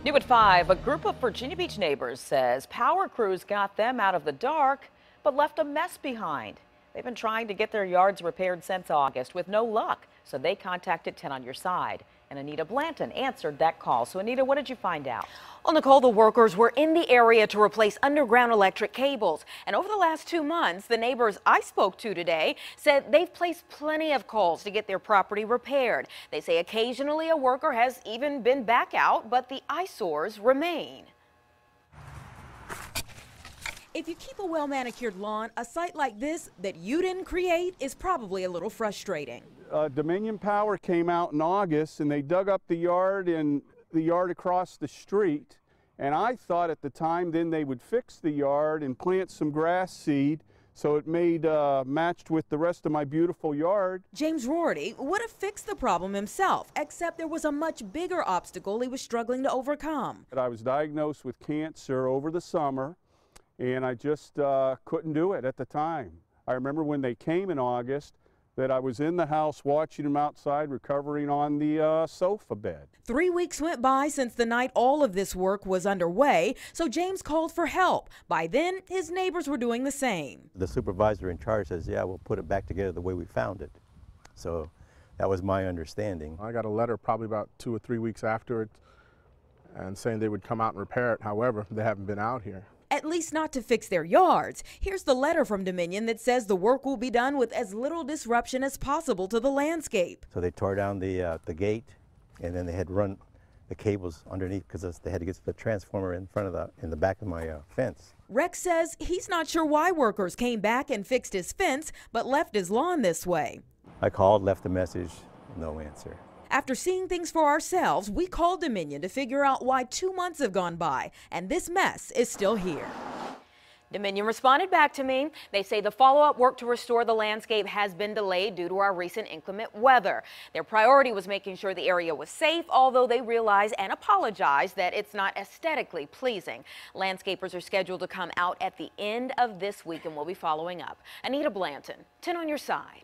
New at 5, a group of Virginia Beach neighbors says power crews got them out of the dark, but left a mess behind. They've been trying to get their yards repaired since August with no luck, so they contacted 10 on Your Side. And Anita Blanton answered that call. So Anita, what did you find out? Well, Nicole, the workers were in the area to replace underground electric cables. And over the last 2 months, the neighbors I spoke to today said they've placed plenty of calls to get their property repaired. They say occasionally a worker has even been back out, but the eyesores remain. If you keep a well-manicured lawn, a site like this that you didn't create is probably a little frustrating. Dominion Power came out in August and they dug up the yard and the yard across the street, and I thought at the time then they would fix the yard and plant some grass seed so it made matched with the rest of my beautiful yard. James Rorty would have fixed the problem himself, except there was a much bigger obstacle he was struggling to overcome. I was diagnosed with cancer over the summer, and I just couldn't do it at the time. I remember when they came in August that I was in the house watching them outside recovering on the sofa bed. 3 weeks went by since the night all of this work was underway, so James called for help. By then, his neighbors were doing the same. The supervisor in charge says, yeah, we'll put it back together the way we found it. So that was my understanding. I got a letter probably about 2 or 3 weeks after it and saying they would come out and repair it. However, they haven't been out here. At least not to fix their yards. Here's the letter from Dominion that says the work will be done with as little disruption as possible to the landscape. So they tore down the gate, and then they had run the cables underneath because they had to get the transformer in the back of my fence. Rex says he's not sure why workers came back and fixed his fence, but left his lawn this way. I called, left a message, no answer. After seeing things for ourselves, we called Dominion to figure out why 2 months have gone by, and this mess is still here. Dominion responded back to me. They say the follow-up work to restore the landscape has been delayed due to our recent inclement weather. Their priority was making sure the area was safe, although they realize and apologize that it's not aesthetically pleasing. Landscapers are scheduled to come out at the end of this week, and we'll be following up. Anita Blanton, 10 on Your Side.